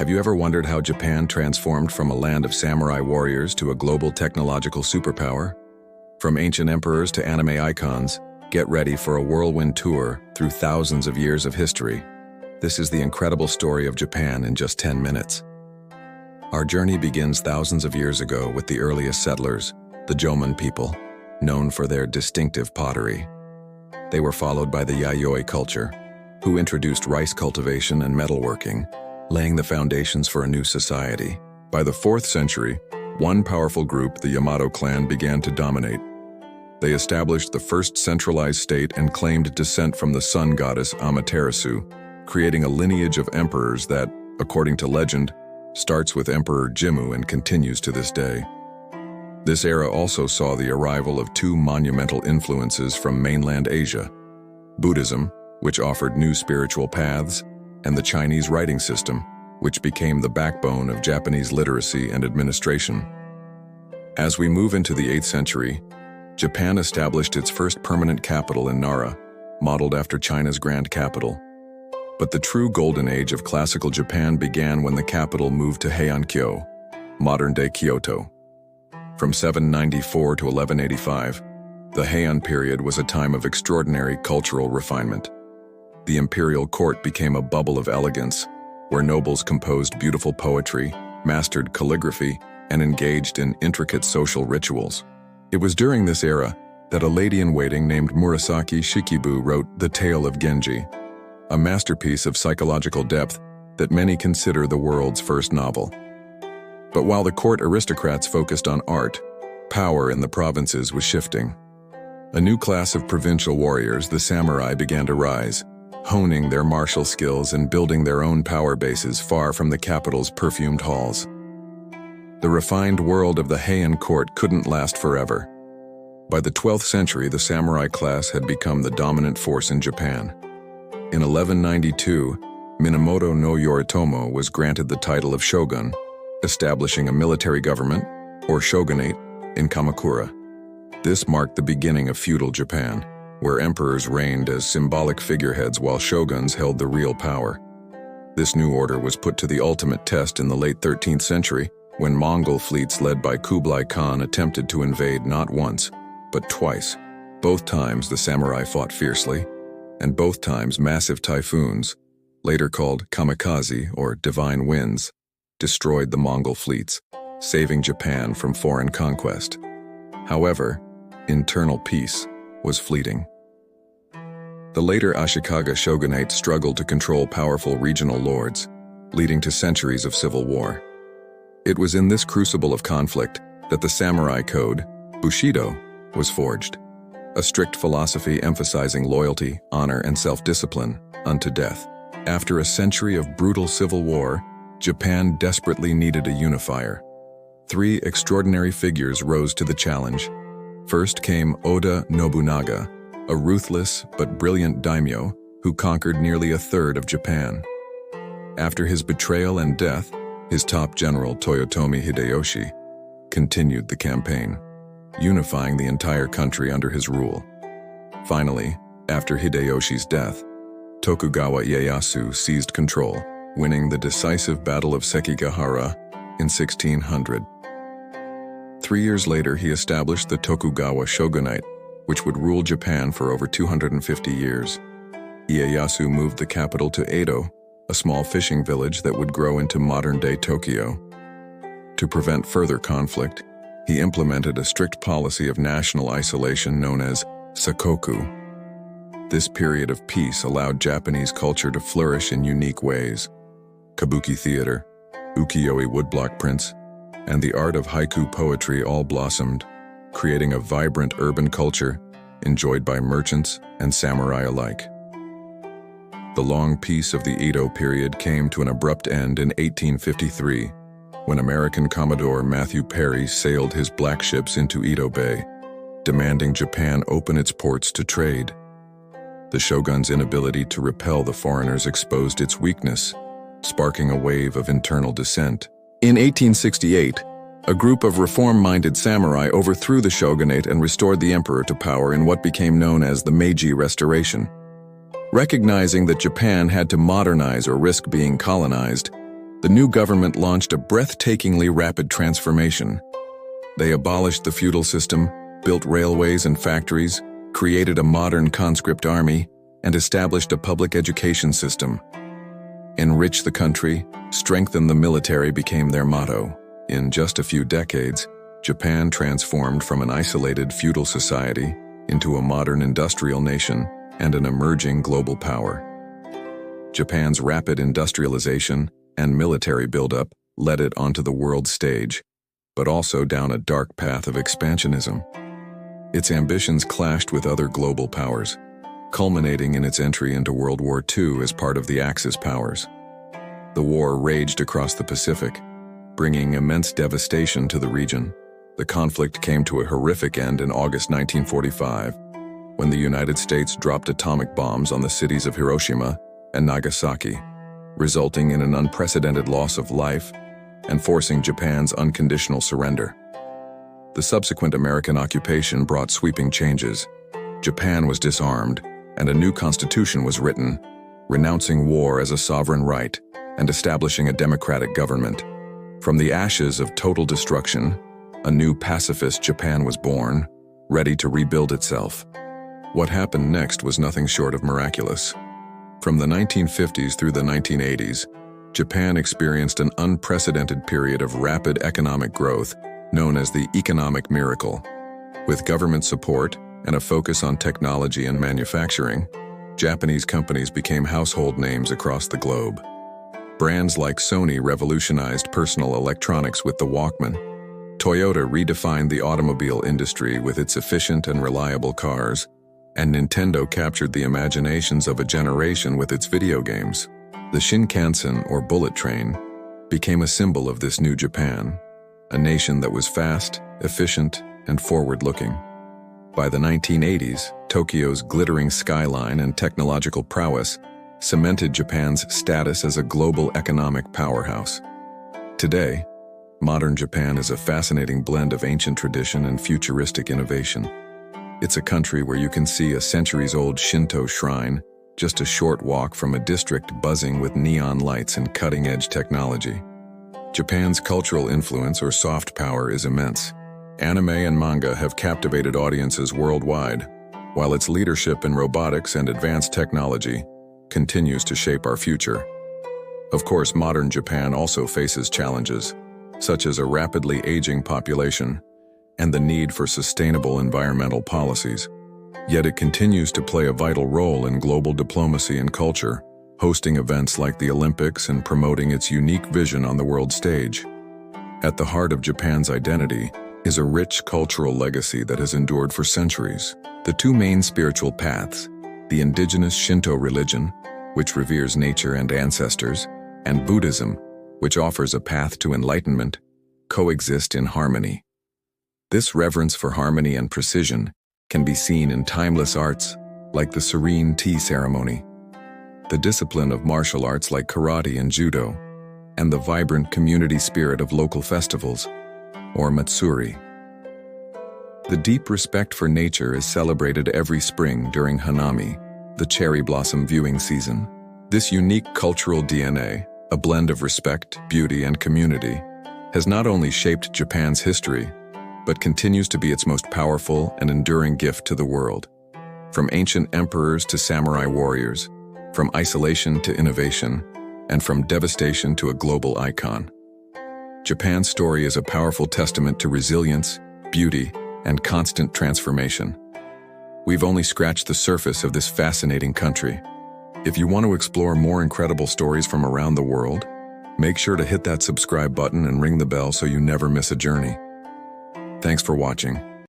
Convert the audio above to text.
Have you ever wondered how Japan transformed from a land of samurai warriors to a global technological superpower? From ancient emperors to anime icons, get ready for a whirlwind tour through thousands of years of history. This is the incredible story of Japan in just 10 minutes. Our journey begins thousands of years ago with the earliest settlers, the Jomon people, known for their distinctive pottery. They were followed by the Yayoi culture, who introduced rice cultivation and metalworking, laying the foundations for a new society. By the 4th century, one powerful group, the Yamato clan, began to dominate. They established the first centralized state and claimed descent from the sun goddess Amaterasu, creating a lineage of emperors that, according to legend, starts with Emperor Jimmu and continues to this day. This era also saw the arrival of two monumental influences from mainland Asia: Buddhism, which offered new spiritual paths, and the Chinese writing system, which became the backbone of Japanese literacy and administration. As we move into the 8th century, Japan established its first permanent capital in Nara, modeled after China's grand capital. But the true golden age of classical Japan began when the capital moved to Heian-kyo, modern-day Kyoto. From 794 to 1185, the Heian period was a time of extraordinary cultural refinement. The imperial court became a bubble of elegance, where nobles composed beautiful poetry, mastered calligraphy, and engaged in intricate social rituals. It was during this era that a lady-in-waiting named Murasaki Shikibu wrote The Tale of Genji, a masterpiece of psychological depth that many consider the world's first novel. But while the court aristocrats focused on art, power in the provinces was shifting. A new class of provincial warriors, the samurai, began to rise, honing their martial skills and building their own power bases far from the capital's perfumed halls. The refined world of the Heian court couldn't last forever. By the 12th century, the samurai class had become the dominant force in Japan. In 1192, Minamoto no Yoritomo was granted the title of shogun, establishing a military government, or shogunate, in Kamakura. This marked the beginning of feudal Japan, where emperors reigned as symbolic figureheads while shoguns held the real power. This new order was put to the ultimate test in the late 13th century, when Mongol fleets led by Kublai Khan attempted to invade not once, but twice. Both times the samurai fought fiercely, and both times massive typhoons, later called kamikaze or divine winds, destroyed the Mongol fleets, saving Japan from foreign conquest. However, internal peace was fleeting. The later Ashikaga shogunate struggled to control powerful regional lords, leading to centuries of civil war. It was in this crucible of conflict that the samurai code, Bushido, was forged, a strict philosophy emphasizing loyalty, honor, and self-discipline unto death. After a century of brutal civil war, Japan desperately needed a unifier. 3 extraordinary figures rose to the challenge. First came Oda Nobunaga, a ruthless but brilliant daimyo who conquered nearly a third of Japan. After his betrayal and death, his top general Toyotomi Hideyoshi continued the campaign, unifying the entire country under his rule. Finally, after Hideyoshi's death, Tokugawa Ieyasu seized control, winning the decisive Battle of Sekigahara in 1600. 3 years later, he established the Tokugawa shogunate, which would rule Japan for over 250 years. Ieyasu moved the capital to Edo, a small fishing village that would grow into modern-day Tokyo. To prevent further conflict, he implemented a strict policy of national isolation known as sakoku. This period of peace allowed Japanese culture to flourish in unique ways. Kabuki theater, ukiyo-e woodblock prints, and the art of haiku poetry all blossomed, creating a vibrant urban culture enjoyed by merchants and samurai alike. The long peace of the Edo period came to an abrupt end in 1853, when American Commodore Matthew Perry sailed his black ships into Edo Bay, demanding Japan open its ports to trade. The shogun's inability to repel the foreigners exposed its weakness, sparking a wave of internal dissent. In 1868, a group of reform-minded samurai overthrew the shogunate and restored the emperor to power in what became known as the Meiji Restoration. Recognizing that Japan had to modernize or risk being colonized, The new government launched a breathtakingly rapid transformation. They abolished the feudal system, built railways and factories, created a modern conscript army, and established a public education system. Enrich the country, strengthen the military became their motto. In just a few decades, Japan transformed from an isolated feudal society into a modern industrial nation and an emerging global power. Japan's rapid industrialization and military buildup led it onto the world stage, but also down a dark path of expansionism. Its ambitions clashed with other global powers, culminating in its entry into World War II as part of the Axis powers. The war raged across the Pacific, bringing immense devastation to the region. The conflict came to a horrific end in August 1945, when the United States dropped atomic bombs on the cities of Hiroshima and Nagasaki, resulting in an unprecedented loss of life and forcing Japan's unconditional surrender. The subsequent American occupation brought sweeping changes. Japan was disarmed, and a new constitution was written, renouncing war as a sovereign right and establishing a democratic government. From the ashes of total destruction, a new pacifist Japan was born, ready to rebuild itself. What happened next was nothing short of miraculous. From the 1950s through the 1980s, Japan experienced an unprecedented period of rapid economic growth known as the economic miracle. With government support and a focus on technology and manufacturing, Japanese companies became household names across the globe. Brands like Sony revolutionized personal electronics with the Walkman. Toyota redefined the automobile industry with its efficient and reliable cars, and Nintendo captured the imaginations of a generation with its video games. The Shinkansen, or bullet train, became a symbol of this new Japan, a nation that was fast, efficient, and forward-looking. By the 1980s, Tokyo's glittering skyline and technological prowess cemented Japan's status as a global economic powerhouse. Today, modern Japan is a fascinating blend of ancient tradition and futuristic innovation. It's a country where you can see a centuries-old Shinto shrine, just a short walk from a district buzzing with neon lights and cutting-edge technology. Japan's cultural influence or soft power is immense. Anime and manga have captivated audiences worldwide, while its leadership in robotics and advanced technology continues to shape our future. Of course, modern Japan also faces challenges, such as a rapidly aging population and the need for sustainable environmental policies. Yet it continues to play a vital role in global diplomacy and culture, hosting events like the Olympics and promoting its unique vision on the world stage. At the heart of Japan's identity is a rich cultural legacy that has endured for centuries. The two main spiritual paths, the indigenous Shinto religion, which reveres nature and ancestors, and Buddhism, which offers a path to enlightenment, coexist in harmony. This reverence for harmony and precision can be seen in timeless arts like the serene tea ceremony, the discipline of martial arts like karate and judo, and the vibrant community spirit of local festivals, or matsuri. The deep respect for nature is celebrated every spring during Hanami, the cherry blossom viewing season. This unique cultural DNA, a blend of respect, beauty, and community, has not only shaped Japan's history, but continues to be its most powerful and enduring gift to the world. From ancient emperors to samurai warriors, from isolation to innovation, and from devastation to a global icon, Japan's story is a powerful testament to resilience, beauty, and constant transformation. We've only scratched the surface of this fascinating country. If you want to explore more incredible stories from around the world, make sure to hit that subscribe button and ring the bell so you never miss a journey. Thanks for watching.